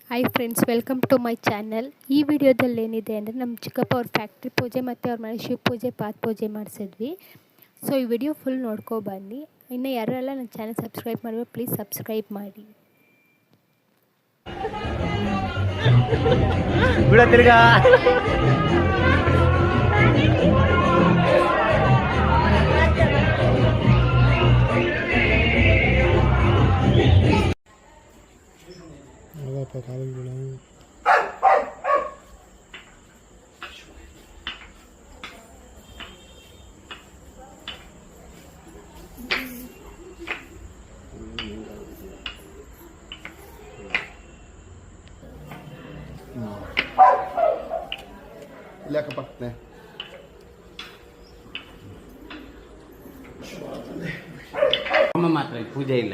Hi friends, welcome to my channel. ಈ ವಿಡಿಯೋದಲ್ಲಿ ಏನಿದೆ ಅಂದರೆ ನಮ್ಮ ಚಿಕ್ಕಪ್ಪ ಅವ್ರ ಫ್ಯಾಕ್ಟ್ರಿ ಪೂಜೆ ಮತ್ತು ಅವ್ರ ಮನೆ ಶಿವ ಪೂಜೆ ಪಾದ ಪೂಜೆ ಮಾಡಿಸಿದ್ವಿ. ಸೊ ಈ ವಿಡಿಯೋ ಫುಲ್ ನೋಡ್ಕೊಬನ್ನಿ. ಇನ್ನು ಯಾರೆಲ್ಲ ನನ್ನ ಚಾನಲ್ ಸಬ್ಸ್ಕ್ರೈಬ್ ಮಾಡಿದ್ರೆ ಪ್ಲೀಸ್ ಸಬ್ಸ್ಕ್ರೈಬ್ ಮಾಡಿ. ಇಲ್ಲಕ್ಕಪ್ಪ ಮಾತ್ರ ಪೂಜೆ ಇಲ್ಲ.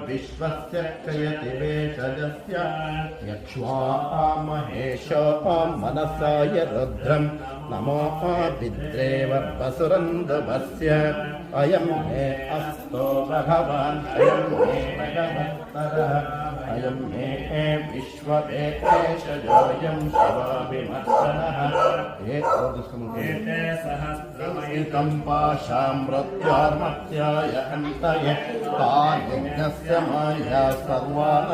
ವಿಶ್ವಸ್ಯ ಕ್ಷಯತಿ ವೇಷಜಸ್ಯ ಯಕ್ಷ್ವಾ ಮಹೇಶ ಮನಸಾಯ ರುದ್ರಂ ನಮೋ ವಿದ್ರೇವ ವಸುರಂಧವಸ್ಯ ಅಯಂ ಮೇ ಅಸ್ತೋ ಭಗವಾನ್ ಅಯಂ ಮೇ ಭಗವತ್ತರಃ ಅಯಂ ಮೇ ವಿಶ್ವವೇಶಜೋಯಂ ಶಿವಾಭಿಮರ್ಶನಃ ಏತೇ ಸಹಸ್ರಮಯಿತಂ ಪಾಶಾಂ ಮೃತ್ಯೋರ್ಮತ್ಯಾಯ ಹಂತಯೇ ತಾಯಜ್ಞಸ್ಯ ಮಾಯಾ ಸರ್ವಾನ್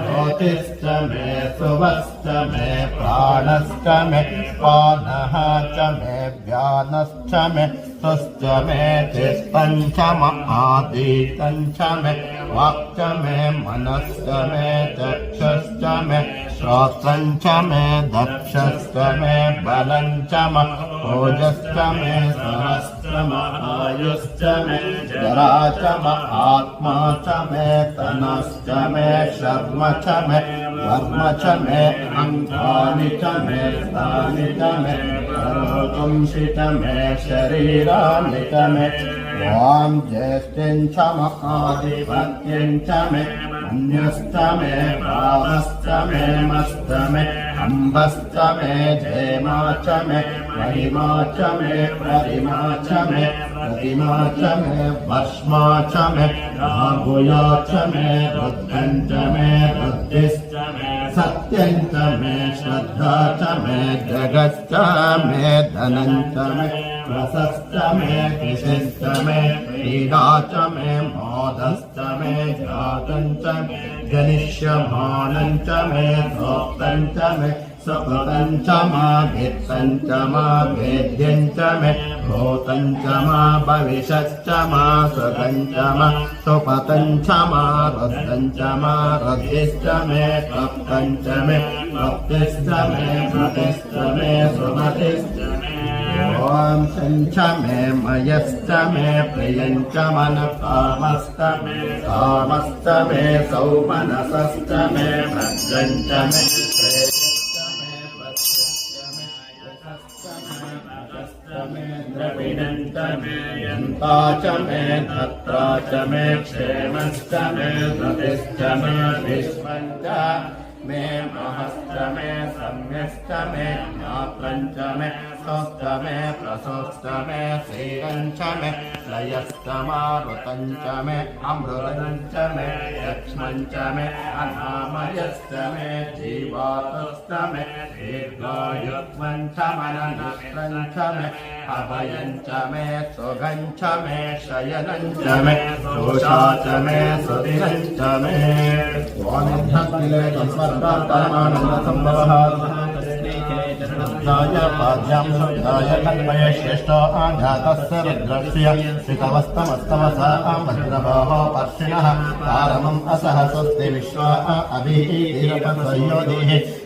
ಜ್ಯೋತಿಶ್ಚ ಮೇ ಸುವಶ್ಚ ಮೇ ಪ್ರಾಣಶ್ಚ ಮೇ ಪಾನಃ ಚ ಮೇ ವ್ಯಾನಶ್ಚ ಮೇ ಸ್ವಶ್ಚ ಮೇ ಚಿತ್ತಂಚ ಮಹಾದೀತಂಚ ಮೇ ವಾಕ್ಚ ಮೇ ಮನಶ್ಚ ಮೇ ಚಕ್ಷುಶ್ಚ ಮೇ श्रोत्रंच मे दक्षश्च मे बलंच ओजश्च मे सहस्रम आयुश्च मे जरा च आत्मा च मे तनश्च मे शर्म च मे वर्म च मे अंगानि च मे स्थानि च मे करोतुंसि च मे शरीराणि च मे ओम ज्येष्ठं च महाधिपत्यं च मे अन्यश्च मे भावश्च मे मस्त मे अम्बश्च मे जयमा च मे महिमा च मे परिमा च मे प्रतिमा च मे भस्मा च मे राहुया च मे रुद्रं च मे बुद्धिश्च मे सत्यं च मे श्रद्धा च मे जगच्च मे धनं च मे रसश्च मे कृषिश्च मे क्रीडा च मे मोदश्च मे जातं च जनिष्यमानं च मे भोक्तं च मे सपतं च मा भित्तं च मा भेद्यं च मे भूतं च मा भविष्यश्च मा सुखं च मा सुपतं च मा रुद्धं च मा रुद्धिश्च मे प्राप्तं च मे प्राप्तिश्च मे प्रतिश्च मे सुमतिश्च मे ओम संच मे मयश्च मे प्रियंच मन कामश्च मे कामश्च मे सौमनसश्च मे भद्रंच मे प्रेयश्च मे वत्सश्च मे यशश्च मे भगश्च मे द्रविणंच मे यन्ता च मे धत्रा च मे क्षेमश्च मे धतिश्च मे विश्वञ्च मे महश्च मे सम्यश्च मे ज्ञात्रञ्च मे सोश्च मे प्रसोश्च मे श्रीरञ्च मे लयश्च मारुतञ्च मे अमृतञ्च मे लक्ष्मञ्च मे अनामयश्च मे जीवातश्च मे दीर्घायुत्वञ्च मननत्रञ्च मे अभयं च मे सुखं च मे शयनं च मे दोषा च मे सुदिनं च मे स्वामिद्धस्तिले तस्वर्गात्तरमानन्दसम्भवः पाद्यां शुद्धाय कल्पये श्रेष्ठ आघातस्य रुद्रस्य श्रितवस्तमस्तवसा भद्रबाहो पर्षिणः पारमम् असह स्वस्ति विश्वा अभिः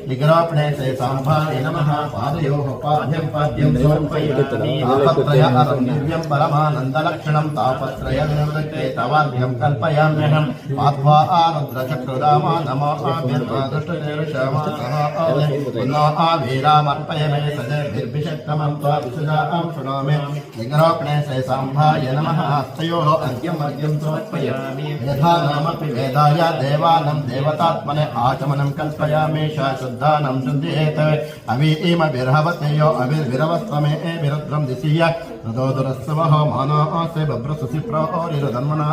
निग्रापणे ते साम्भाय नमः पादयोः पाद्यं पाद्यं समर्पयामि तापत्रय अरं दिव्यं परमानन्दलक्षणं तापत्रय निवृत्ते तवार्घ्यं कल्पयाम्यहं पात्वा रुद्रचक्रुरामा नमो आभ्यर्वादुष्टनिर्षमासः आवीरामर्पय मे सजर्भिर्भिषक्तमं त्वा विसजां शृणोमि निग्रापणे ते साम्भाय नमः हस्तयोः अर्घ्यम् अर्घ्यं समर्पयामि यथा नामपि वेदाय देवानं देवतात्मने आचमनं कल्पयामि शुद्धानं शुद्धेत अवीमभिर्हवतेयो अभिर्भिरवस्त्वमे विरुद्रं दिशीय रदोदरस्वः मानो आसे बभ्रसुसिप्रोरिरुधन्मना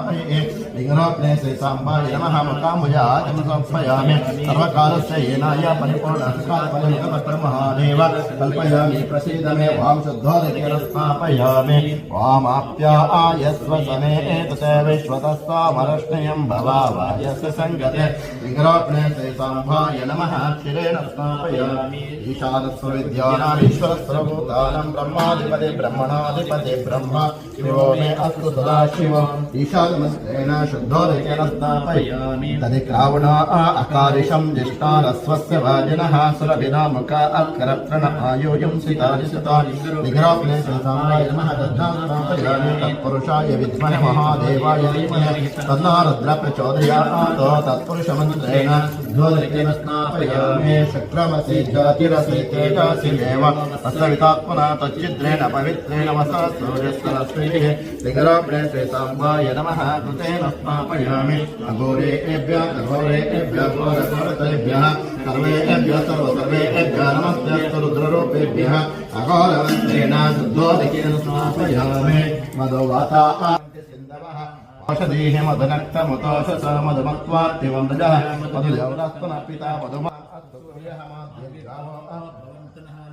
लिङ्गरोपणे से साम्बाय नमः मुकामुजाजं समर्पयामि सर्वकालस्य येनाय परिपूर्णकालपरिमितपत्रमहादेव कल्पयामि प्रसीद मे वां शुद्धोदकेन स्थापयामि वामाप्यायस्व समे एतते विश्वतस्त्वामरश्नयं भवावायस्य सङ्गते लिङ्गरोपणे से साम्बाय नमः क्षीरेण स्थापयामि ईशानस्वविद्यानामीश्वरस्वभूतानं ब्रह्माधिपति ब्रह्मणाधिपति ब्रह्म शिवो मे अस्तु सदा शिव ईशानमस्तेन शुद्धोदकेन स्थापयामि तदिक्रावणा अकारिशं ज्येष्ठारस्वस्य वाजिनः सुरभिनामुख अक्षरप्रण आयोजं सितानि सुतानि निग्रापणे साम्बाय नमः दद्धां स्थापयामि तत्पुरुषाय विद्महे महादेवाय धीमहि तन्नो रुद्रः प्रचोदयात् तत्पुरुषमन्त्रेण शुद्धोदकेन स्थापयामि शुक्रमसि ज्योतिरसि तेजसि देव असवितात्मना तच्चिद्रेण पवित्रेण वसा सूर्यस्य रश्मिः लिङ्गरोपणे से साम्बाय नमः कृतेन स्थापयामि अघोरेभ्यः घोरघोरतेभ्यः सर्वेभ्यः सर्वेभ्यः नमस्ते रुद्ररूपेभ्यः अघोरवन्त्रेण शुद्धोदकेन स्थापयामि मधुवाता सिन्धवः औषधीः मधुनक्तमुतोषस मधुमत्वात्तिवमृजः मधुदेवदस्तनः पिता मधुमा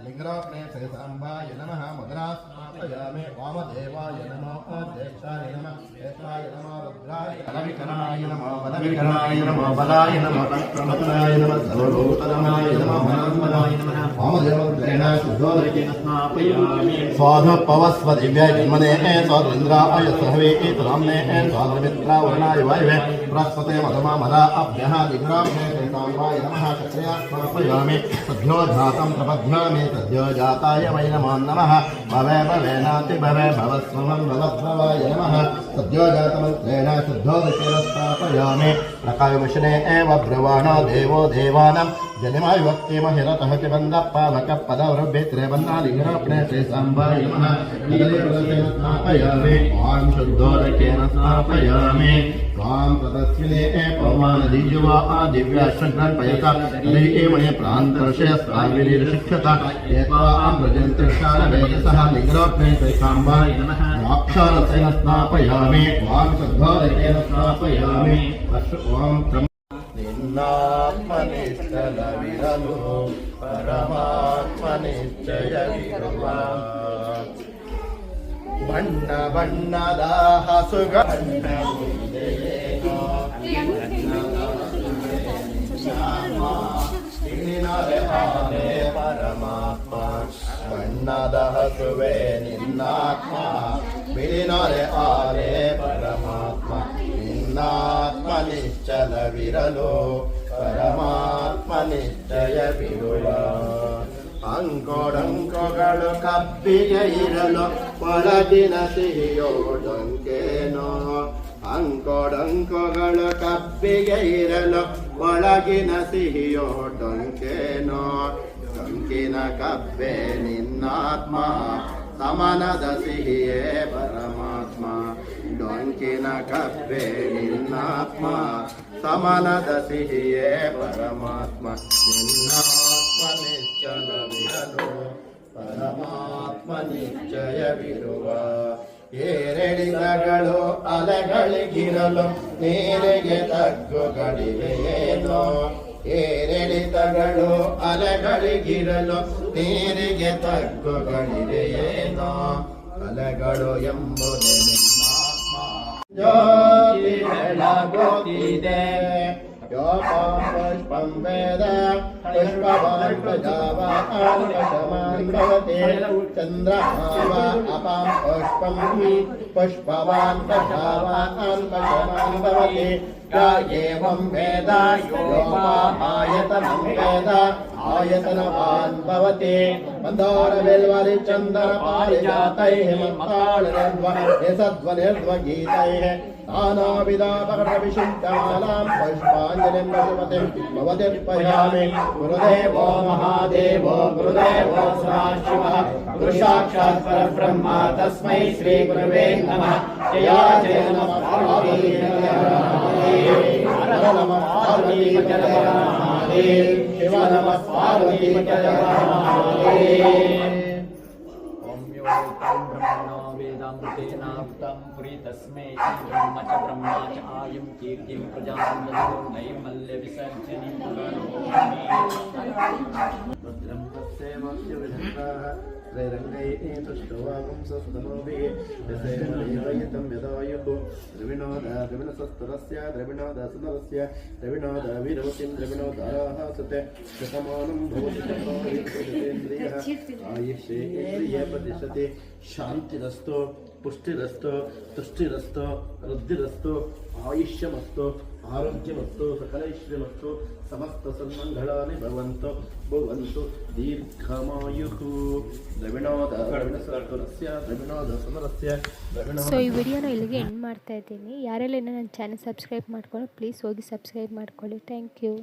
लिङ्गरोपणे से साम्बाय नमः मदना स्थापयामि वामदेवाय नमो ज्येष्ठाय नमः ज्येष्ठाय नमो रुद्राय बलविकरणाय नमो बलविकरणाय नमो बलाय नमो तत्प्रमतनाय नमः सर्वभूतनाय नमो मनोन्मनाय नमः वामदेवत्रेण शुद्धोदकेन स्थापयामि स्वाधपवस्व दिव्याय जन्मने स्वाद्रेन्द्राय सहवे एतराम्ने स्वाद्रमित्रावर्णाय वायवे बृहस्पते मधुमा मदा अभ्यः लिङ्गरोपणे से साम्बाय नमः क्षत्रिया स्थापयामि सद्यो जातं प्रपद्यामि सद्यो जाताय वै नमो नमः भवे भवेनाति भवे भवस्वमं भवद्भवाय नमः सद्यो जातमन्त्रेण शुद्धोदकेन स्थापयामि प्रकायमुशने एव ब्रुवाणो देवो देवानं जनिमायुवक्तिमहिरतः पिबन्धः पावकः पदवृभ्यत्रे बन्धा लिङ्गरोपणे से साम्बाय नमः स्थापयामि वां शुद्धोदकेन स्थापयामि वां तदस्मिने पवमानदिजुवा दिव्याश्वग्नर्पयता हरिमये प्रान्तर्षय स्वामिनिर्शिक्षता एतां व्रजन्त्रशालवेदसः लिङ्गरोपणे से साम्बाय नमः द्राक्षारसेन स्थापयामि वां शुद्धोदकेन स्थापयामि वां निन्नात्मनिष्ठलविरलो परमात्मनिश्चयविरुवा बण्ण बण्णद हसुगण्ण परमात्मा ಬಣ್ಣದ ಹಸುವೆ ನಿನ್ನಾತ್ಮ ಬಿಳಿನೊರೆ ಆಲೆ ಪರಮಾತ್ಮ ನಿನ್ನಾತ್ಮ ನಿಶ್ಚಲವಿರಲು ಪರಮಾತ್ಮ ನಿಶ್ಚಯವಿರುವ ಅಂಕೋಡಂಕೋಗಳು ಕಬ್ಬಿಗೆ ಇರಲು ಒಳಗಿನ ಸಿಹಿಯೋಡಂಕೇನೋ ಅಂಕೋಡಂಕೋಗಳು ಕಬ್ಬಿಗೆ ಇರಲು ಒಳಗಿನ ಸಿಹಿಯೋಡಂಕೇನೋ ಡೊಂಕಿನ ಕಬ್ಬೆ ನಿನ್ನಾತ್ಮ ಸಮನದ ಸಿಹಿಯೇ ಪರಮಾತ್ಮ ಡೊಂಕಿನ ಕಬ್ಬೆ ನಿನ್ನಾತ್ಮ ಸಮನದ ಸಿಹಿಯೇ ಪರಮಾತ್ಮ ನಿನ್ನಾತ್ಮ ನಿಶ್ಚಲವಿರಲು ಪರಮಾತ್ಮ ನಿಶ್ಚಯವಿರುವ ಏರೆಳಿದಗಳು ಅಲೆಗಳಿಗಿರಲು ನೀರಿಗೆ ತಗ್ಗುಗಳಿವೆಯೇನೋ ಏರಿಳಿತಗಳು ಅಲೆಗಳಿಗಿರಲು ನೀರಿಗೆ ತಗ್ಗುಗಳಿದೆಯೇನೋ ಅಲೆಗಳು ಎಂಬುದೇ ನಿನ್ನಾತ್ಮ ಜ್ಯೋತಿ ಬೆಳಗುತ್ತಿದೆ पुष्पं वेद पुष्पवान् प्रजावान् पशमान् भवति चन्द्रभावा अपां पुष्पं पुष्पवान् प्रजावान् पशमान् भवति य एवं वेद योपायतनं वेद आयतनवान् भवति मन्दोरबिल्वरिचन्दनपारिजातैः मत्ताळनिर्ध्वनिर्ध्वगीतैः नानाविधापकटविशिष्टमालां पुष्पाञ्जलिं पशुपतिं भवतिर्पयामि गुरुदेवो महादेवो गुरुदेवो सदाशिवः गुरुसाक्षात् परब्रह्म तस्मै श्रीगुरवे नमः जया जय नमः पार्वती जय महादेव शिव नमः पार्वती जय महादेव वेदामृतेनावृतं पुरी तस्मै ब्रह्म च आयं कीर्तिं प्रजां नैर्मल्यविसर्जनीं भद्रं तस्यैवास्यविधत्ताः त्रैरङ्गैः तुष्टवागं सस्तनोभिः यसेनैवयतं यदायुः द्रविणोदस्तरस्य द्रविणोदसुनरस्य द्रविणोदविरोतिं द्रविणोदाराः सते शतमानं भवति चतुर्विंशतिन्द्रियः आयुष्येन्द्रिये प्रतिशते शान्तिरस्तु पुष्टिरस्तु तुष्टिरस्तु वृद्धिरस्तु आयुष्यमस्तु आरोग्यमस्तु सकलैश्वर्यमस्तु समस्त सन्मङ्गलानि भवन्तु दीर्घमायुः द्रविणोदस्य द्रविणोदसुनरस्य ಸೊ ಈ ವಿಡಿಯೋನ ಇಲ್ಲಿಗೆ ಎಂಡ್ ಮಾಡ್ತಾ ಇದ್ದೀನಿ. ಯಾರೆಲ್ಲ ಇನ್ನೂ ನನ್ನ ಚಾನಲ್ ಸಬ್ಸ್ಕ್ರೈಬ್ ಮಾಡ್ಕೊಂಡು ಪ್ಲೀಸ್ ಹೋಗಿ ಸಬ್ಸ್ಕ್ರೈಬ್ ಮಾಡ್ಕೊಳ್ಳಿ. Thank you.